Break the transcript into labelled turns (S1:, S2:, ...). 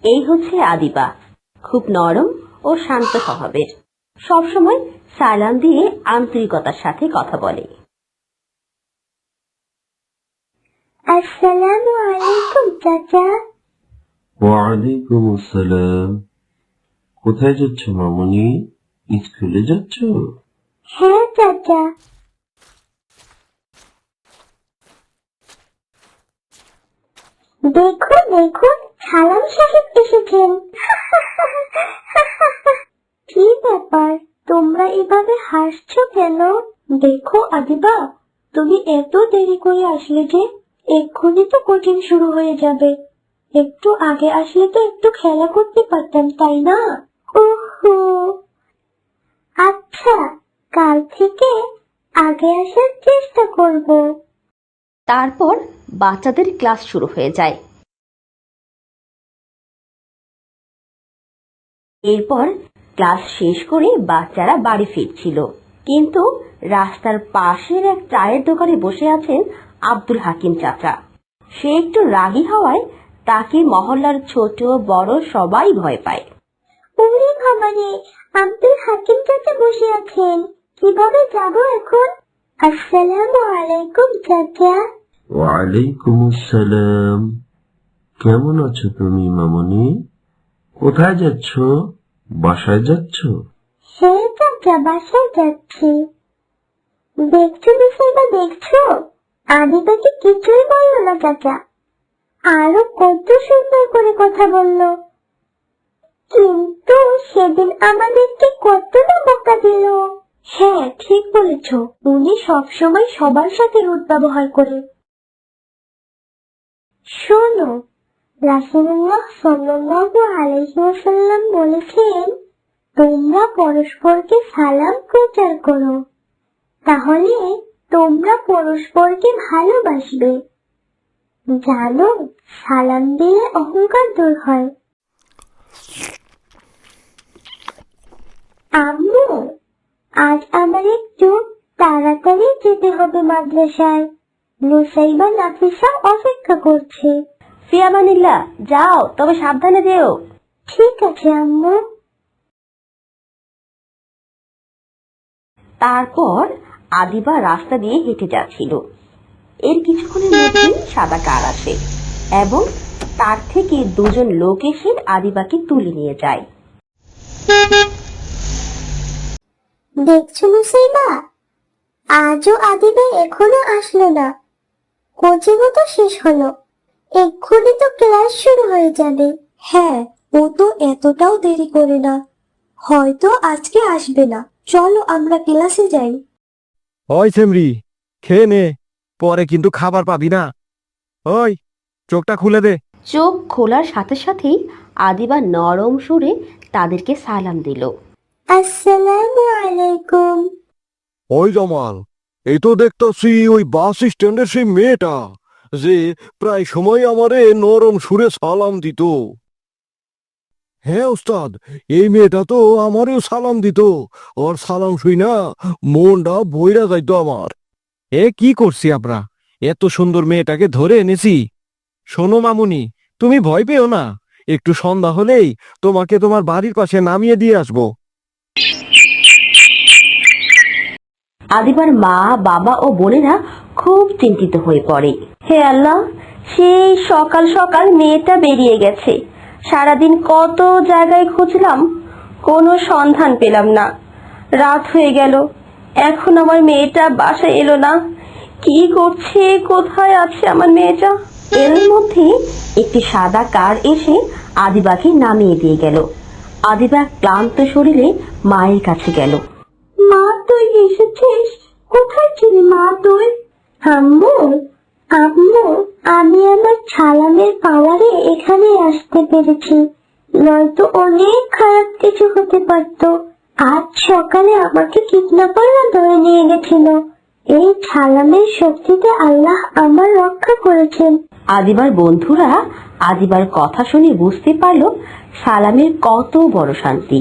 S1: এই হচ্ছে আদিবা, খুব নরম ও শান্ত স্বভাবের। সবসময় সালাম দিয়ে আন্তরিকতার সাথে কথা বলে।
S2: আসসালামু আলাইকুম চাচা।
S3: ওয়ালাইকুম আসসালাম। কোথায় যাচ্ছ মামুনি? স্কুলে যাচ্ছ?
S2: হ্যাঁ চাচা। দেখুন দেখুন, সালাম সাহেব এসেছেন। কি ব্যাপার, তোমরা এভাবে হাসছো কেন? দেখো আদিবা, তুমি এত দেরি করে আসলে যে, এক্ষুনি তো কোচিং শুরু হয়ে যাবে। একটু আগে আসলে তো একটু খেলা করতে পারতাম, তাই না? ওহো, আচ্ছা, কাল থেকে আগে আসার চেষ্টা করব।
S1: তারপর বাচ্চাদের ক্লাস শুরু হয়ে যায়। এরপর ক্লাস শেষ করে বাচ্চারা বাড়ি ফিরছিল, কিন্তু রাস্তার পাশের এক চায়ের দোকানে বসে আছেন আব্দুল হাকিম চাচা। সে একটু রাগী হওয়ায় তাকে মহল্লার ছোট বড় সবাই ভয় পায়।
S2: ওরে বাবারে, আব্দুল হাকিম চাচা বসে আছেন, কিভাবে যাব এখন? আসসালামু আলাইকুম চাচা।
S3: ওয়ালাইকুম আসসালাম। কেমন আছো তুমি মামুনি? কোথায় যাচ্ছ? বাসায় যাচ্ছ?
S2: হ্যাঁ চাচা, বাসায় যাচ্ছি। দেখছো বিষয়টা, দেখছো? আদিবাকে কিছুই বললো না চাচা, আরো কত সুন্দর করে কথা বললো। কিন্তু সেদিন আমাদেরকে কতটা বকা দিল। হ্যাঁ ঠিক বলেছ, উনি সবসময় সবার সাথে রুড ব্যবহার করে। শোনো, রাসূলুল্লাহ সাল্লাল্লাহু আলাইহি ওয়াসাল্লাম বলেছেন, তোমরা পরস্পরকে সালাম প্রচার করো, তাহলে তোমরা পরস্পরকে ভালোবাসবে। জানো, সালাম দিলে অহংকার দূর হয়। আম্মু, আজ আমার একটু তাড়াতাড়ি যেতে হবে মাদ্রাসায়। নুসাইবা নাফিসা অপেক্ষা করছে।
S1: ফি আমানিল্লাহ, যাও, তবে সাবধানে যেও।
S2: ঠিক আছে আম্মু।
S1: তারপর আদিবা রাস্তা দিয়ে হেঁটে যাচ্ছিল। এর কিছুক্ষণের মধ্যেই সাদা কার আসে এবং তার থেকে দুজন লোক এসে আদিবাকে তুলে নিয়ে যায়।
S2: দেখছো নুসাইবা, আজও আদিবা এখনো আসলো না। কোচিংও তো শেষ হলো, এক্ষুনি তো ক্লাস শুরু হয়ে যাবে। হ্যাঁ, ও তো এতটাও দেরি করে না, হয়তো আজকে আসবে না। চলো আমরা ক্লাসে যাই।
S4: ওই সেমরি, খেয়ে নে, পরে কিন্তু খাবার পাবি না। ওই, চোখটা খুলে দে।
S1: চোখ খোলার সাথে সাথেই আদিবা নরম সুরে তাদেরকে সালাম দিল।
S2: আসসালামু আলাইকুম।
S4: ওই জামাল, এই তো দেখতেছি ওই বাস স্ট্যান্ডের সেই মেয়েটা যে প্রায় সময় আমারে নরম সুরে সালাম দিত। হ্যাঁ ওস্তাদ, এই মেয়েটা তো আমারেও সালাম দিত। ওর সালাম শুই না মনটা বইরা যাইতো আমার। এ কি করছি আমরা, এত সুন্দর মেয়েটাকে ধরে এনেছি। শোনো মামুনি, তুমি ভয় পেও না, একটু সন্ধ্যা হলেই তোমাকে তোমার বাড়ির পাশে নামিয়ে দিয়ে আসবো।
S1: আদিবার মা, বাবা ও বোনেরা খুব চিন্তিত হয়ে পড়ে। হে আল্লাহ, সেই সকাল সকাল মেয়েটা বেরিয়ে গেছে। সারাদিন কত জায়গায় খুঁজলাম, কোনো সন্ধান পেলাম না। রাত হয়ে গেল, এখন আমার মেয়েটা বাসায় এলো না। কি করছে, কোথায় আছে আমার মেয়েটা? এর মধ্যে একটি সাদা কার এসে আদিবাকে নামিয়ে দিয়ে গেল। আদিবা ক্লান্ত শরীরে মায়ের কাছে গেল।
S2: মা, তুই এসেছিস? কোথায় ছিলি মা তুই? আম্মু, আম্মু, আমি আমার ছালামের পাওয়ারে এখানে আসতে পেরেছি, নয়তো অনেক খারাপ কিছু হতে পারতো। আজ সকালে আমাকে কিডন্যাপাররা ধরে নিয়ে গেছিল। এই ছালামের শক্তিতে আল্লাহ আমার রক্ষা করেছেন।
S1: আদিবার বন্ধুরা আদিবার কথা শুনে বুঝতে পারল সালামের কত বড় শান্তি।